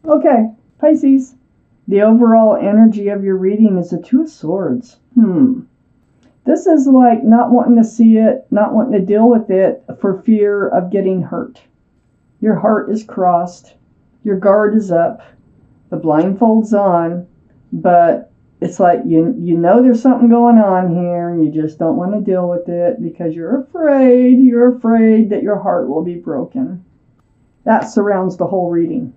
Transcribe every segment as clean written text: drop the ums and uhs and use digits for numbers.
Okay, Pisces. The overall energy of your reading is the Two of Swords. This is like not wanting to see it, not wanting to deal with it for fear of getting hurt. Your heart is crossed. Your guard is up. The blindfold's on. But it's like you know there's something going on here and you just don't want to deal with it because you're afraid. You're afraid that your heart will be broken. That surrounds the whole reading.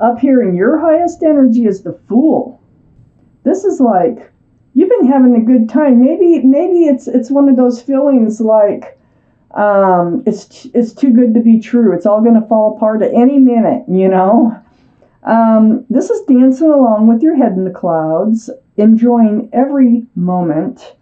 Up here in your highest energy is the Fool. This is like you've been having a good time. Maybe it's one of those feelings like it's too good to be true. It's all going to fall apart at any minute, you know. This is dancing along with your head in the clouds, enjoying every moment.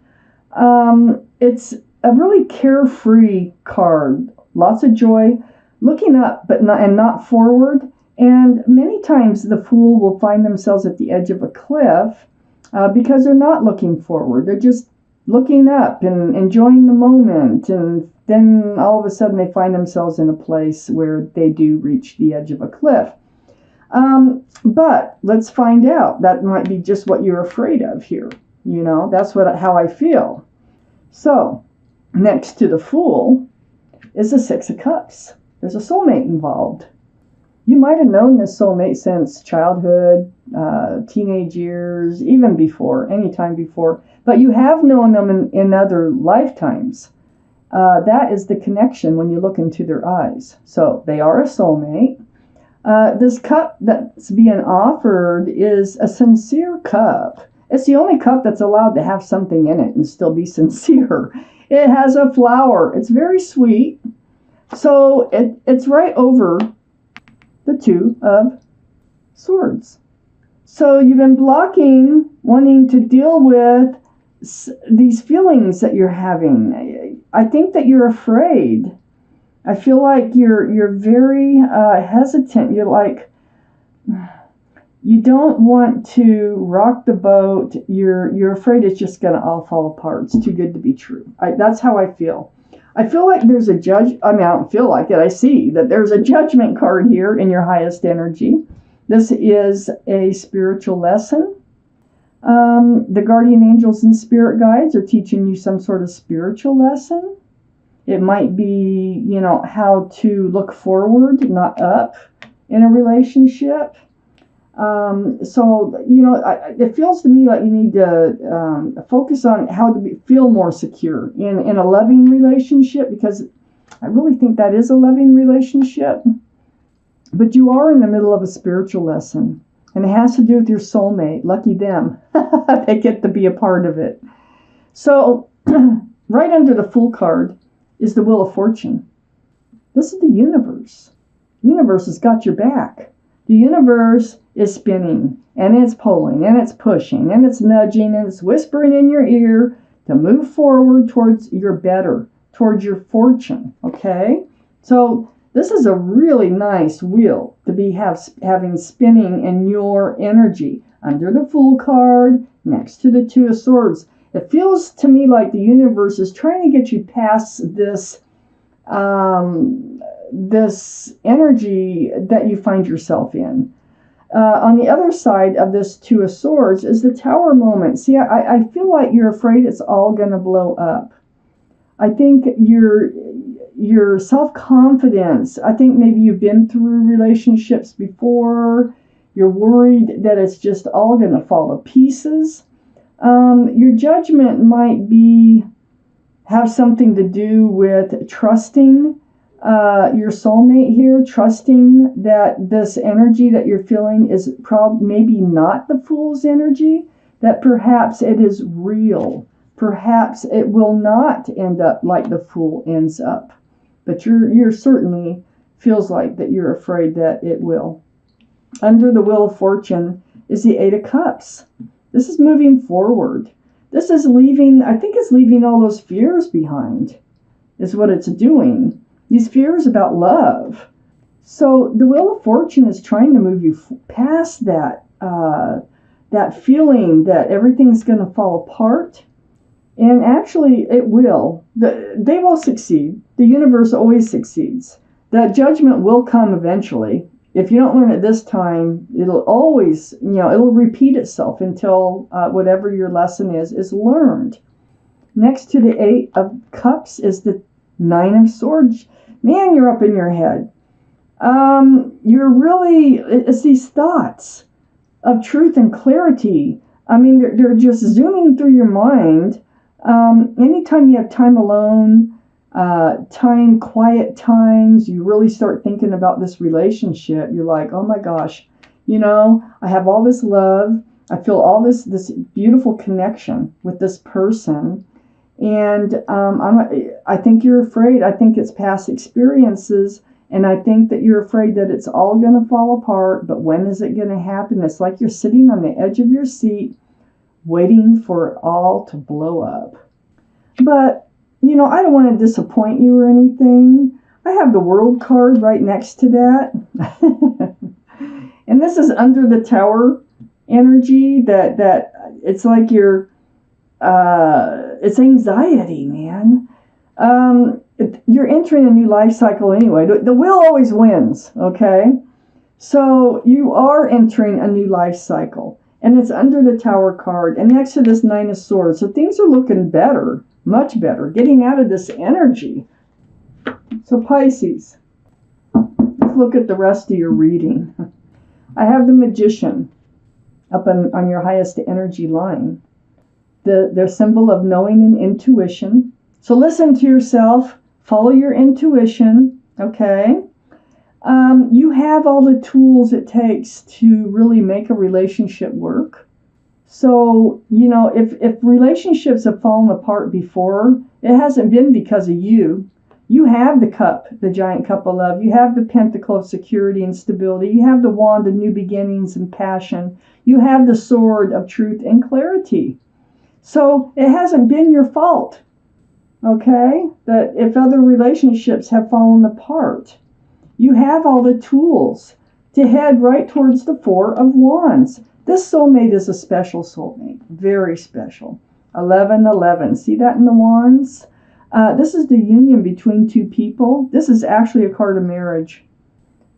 It's a really carefree card. Lots of joy, looking up but not forward. And many times the Fool will find themselves at the edge of a cliff because they're not looking forward. They're just looking up and enjoying the moment. And then all of a sudden they find themselves in a place where they do reach the edge of a cliff. But let's find out. That might be just what you're afraid of here. You know, that's how I feel. So next to the Fool is the Six of Cups. There's a soulmate involved. You might have known this soulmate since childhood, teenage years, even before, anytime before. But you have known them in other lifetimes. That is the connection when you look into their eyes. So they are a soulmate. This cup that's being offered is a sincere cup. It's the only cup that's allowed to have something in it and still be sincere. It has a flower. It's very sweet. So it's right over the Two of Swords. So you've been blocking wanting to deal with these feelings that you're having. I think that you're afraid. I feel like you're very hesitant. You're like, you don't want to rock the boat. You're afraid it's just going to all fall apart. It's too good to be true. That's how I feel. I feel like there's a I don't feel like it. I see that there's a judgment card here in your highest energy. This is a spiritual lesson. The guardian angels and spirit guides are teaching you some sort of spiritual lesson. It might be, how to look forward, not up in a relationship. It feels to me like you need to focus on how to feel more secure in a loving relationship, because I really think that is a loving relationship. But you are in the middle of a spiritual lesson, and it has to do with your soulmate. Lucky them. They get to be a part of it. So right under the Fool card is the Wheel of Fortune. This is the universe. The universe has got your back. The universe is spinning, and it's pulling, and it's pushing, and it's nudging, and it's whispering in your ear to move forward towards your better, towards your fortune, okay? So this is a really nice wheel to be having spinning in your energy. Under the Fool card, next to the Two of Swords. It feels to me like the universe is trying to get you past this this energy that you find yourself in. On the other side of this Two of Swords is the Tower moment. See, I feel like you're afraid it's all going to blow up. I think your self-confidence, I think maybe you've been through relationships before. You're worried that it's just all going to fall to pieces. Your judgment might have something to do with trusting your soulmate here, trusting that this energy that you're feeling is maybe not the Fool's energy, that perhaps it is real. Perhaps it will not end up like the Fool ends up. But you're certainly feels like that you're afraid that it will. Under the Wheel of Fortune is the Eight of Cups. This is moving forward. This is leaving all those fears behind, is what it's doing. These fears about love. So the Wheel of Fortune is trying to move you past that feeling that everything's going to fall apart. And actually, it will. They will succeed. The universe always succeeds. That judgment will come eventually. if you don't learn it this time, it'll always, it'll repeat itself until whatever your lesson is learned. Next to the 8 of Cups is the 9 of Swords. Man, you're up in your head. You're really, it's these thoughts of truth and clarity. I mean, they're just zooming through your mind. Anytime you have time alone, quiet times, you really start thinking about this relationship. You're like, oh my gosh, I have all this love. I feel all this beautiful connection with this person. And I think you're afraid. I think it's past experiences. And I think that you're afraid that it's all going to fall apart. But when is it going to happen? It's like you're sitting on the edge of your seat, waiting for it all to blow up. But I don't want to disappoint you or anything. I have the World card right next to that. And this is under the Tower energy that it's like it's anxiety, man. You're entering a new life cycle anyway. The will always wins, okay? So you are entering a new life cycle. And it's under the Tower card. And next to this 9 of Swords. So things are looking better. Much better. Getting out of this energy. So Pisces, let's look at the rest of your reading. I have the Magician up on your highest energy line. The symbol of knowing and intuition. So listen to yourself. Follow your intuition. Okay? You have all the tools it takes to really make a relationship work. So, if relationships have fallen apart before, it hasn't been because of you. You have the cup, the giant cup of love. You have the pentacle of security and stability. You have the wand of new beginnings and passion. You have the sword of truth and clarity. So it hasn't been your fault, okay, that if other relationships have fallen apart. You have all the tools to head right towards the 4 of Wands. This soulmate is a special soulmate, very special. 1111, see that in the Wands? This is the union between two people. This is actually a card of marriage.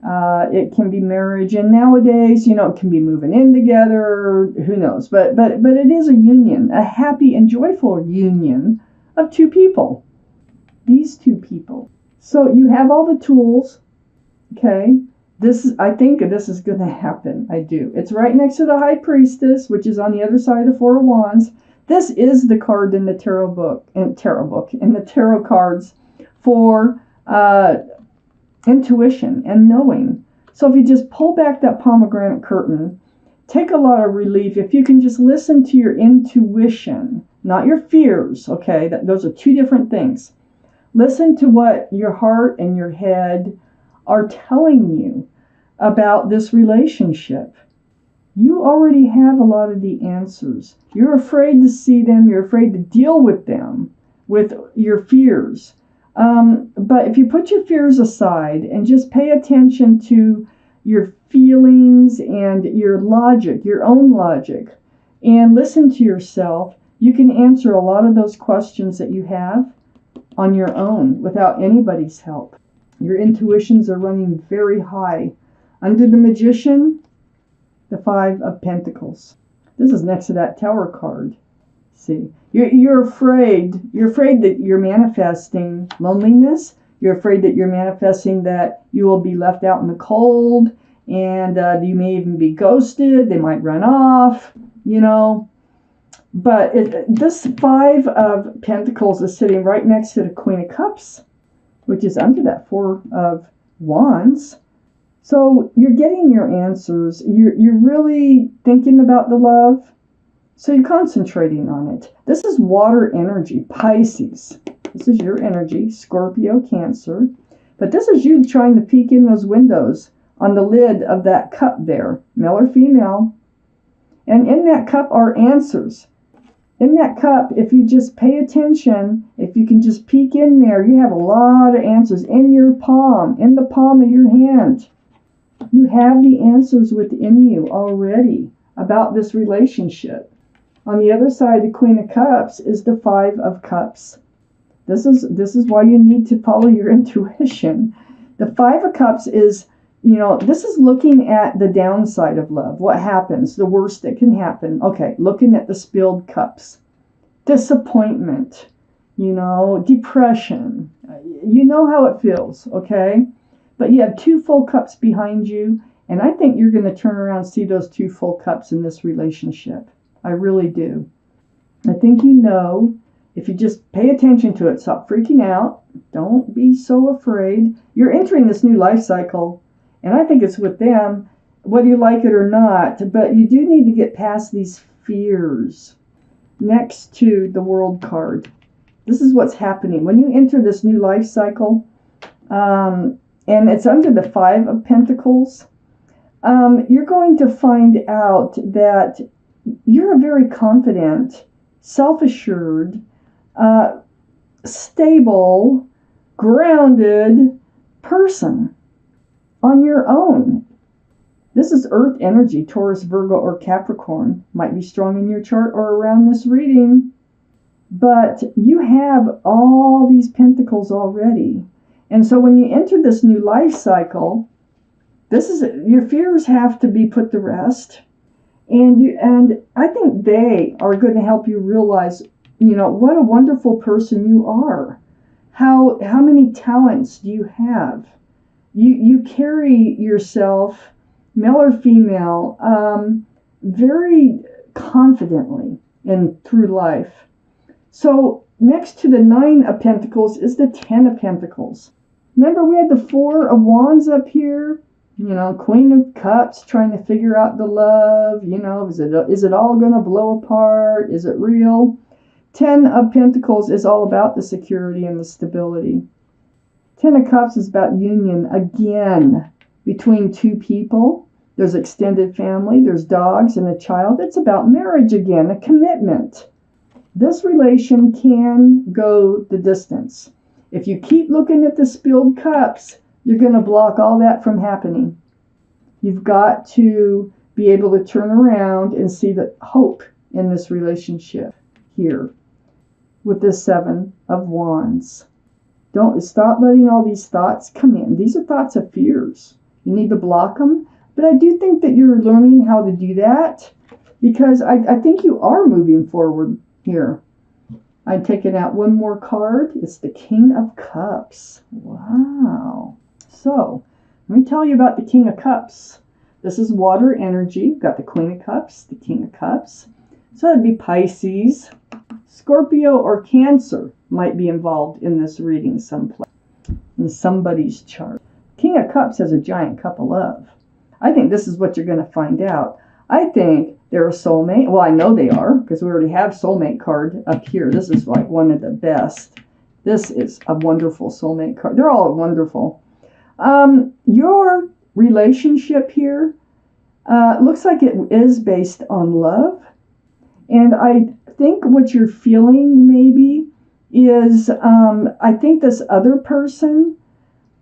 It can be marriage, and nowadays, it can be moving in together, who knows. But it is a union, a happy and joyful union of two people. These two people. So you have all the tools, okay? I think this is going to happen. I do. It's right next to the High Priestess, which is on the other side of the 4 of Wands. This is the card in the tarot book, in the tarot cards for intuition and knowing. So if you just pull back that pomegranate curtain, take a lot of relief. If you can just listen to your intuition, not your fears, okay? Those are two different things. Listen to what your heart and your head are telling you about this relationship. You already have a lot of the answers. You're afraid to see them. You're afraid to deal with them, with your fears. But if you put your fears aside and just pay attention to your feelings and your logic, your own logic, and listen to yourself, you can answer a lot of those questions that you have on your own without anybody's help. Your intuitions are running very high. Under the Magician, the 5 of Pentacles. This is next to that Tower card. See, you're afraid. You're afraid that you're manifesting loneliness. You're afraid that you're manifesting that you will be left out in the cold, and you may even be ghosted. They might run off, But this 5 of Pentacles is sitting right next to the Queen of Cups, which is under that 4 of Wands. So you're getting your answers. You're really thinking about the love. So you're concentrating on it. This is water energy, Pisces. This is your energy, Scorpio, Cancer. But this is you trying to peek in those windows on the lid of that cup there, male or female. And in that cup are answers. In that cup, if you just pay attention, if you can just peek in there, you have a lot of answers in your palm, in the palm of your hand. You have the answers within you already about this relationship. On the other side, the Queen of Cups is the 5 of Cups. This is why you need to follow your intuition. The 5 of Cups is this is looking at the downside of love. What happens? The worst that can happen. Okay, looking at the spilled cups. Disappointment, depression. You know how it feels, okay? But you have 2 full cups behind you, and I think you're going to turn around and see those 2 full cups in this relationship. I really do. I think if you just pay attention to it, stop freaking out, don't be so afraid. You're entering this new life cycle, and I think it's with them, whether you like it or not, but you do need to get past these fears. Next to the World card, this is what's happening. When you enter this new life cycle, and it's under the 5 of Pentacles, you're going to find out that you're a very confident, self-assured, stable, grounded person on your own. This is Earth energy, Taurus, Virgo, or Capricorn. Might be strong in your chart or around this reading. But you have all these pentacles already. And so when you enter this new life cycle, your fears have to be put to rest. And I think they are going to help you realize, what a wonderful person you are. How many talents do you have? You carry yourself, male or female, very confidently through life. So next to the 9 of Pentacles is the 10 of Pentacles. Remember, we had the 4 of Wands up here. Queen of Cups, trying to figure out the love. Is it all going to blow apart? Is it real? 10 of Pentacles is all about the security and the stability. 10 of Cups is about union again between 2 people. There's extended family, there's dogs and a child. It's about marriage again, a commitment. This relation can go the distance. If you keep looking at the spilled cups, you're going to block all that from happening. You've got to be able to turn around and see the hope in this relationship here with the 7 of Wands. Don't stop letting all these thoughts come in. These are thoughts of fears. You need to block them. But I do think that you're learning how to do that, because I think you are moving forward here. I'm taking out one more card. It's the King of Cups. Wow. So, let me tell you about the King of Cups. This is water energy. You've got the Queen of Cups, the King of Cups. So that'd be Pisces. Scorpio or Cancer might be involved in this reading someplace, in somebody's chart. King of Cups has a giant cup of love. I think this is what you're going to find out. I think they're a soulmate. Well, I know they are, because we already have soulmate card up here. This is like one of the best. This is a wonderful soulmate card. They're all wonderful. Your relationship here looks like it is based on love. And I think what you're feeling maybe is, I think this other person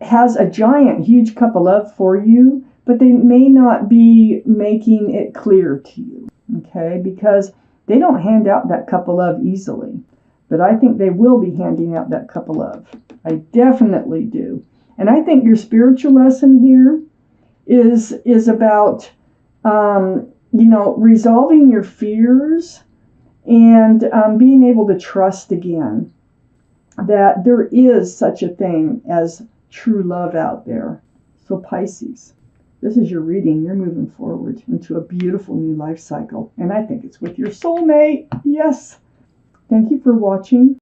has a giant, huge cup of love for you, but they may not be making it clear to you, okay? Because they don't hand out that cup of love easily. But I think they will be handing out that cup of love. I definitely do. And I think your spiritual lesson here is about, resolving your fears and being able to trust again that there is such a thing as true love out there. So Pisces, this is your reading. You're moving forward into a beautiful new life cycle. And I think it's with your soulmate. Yes. Thank you for watching.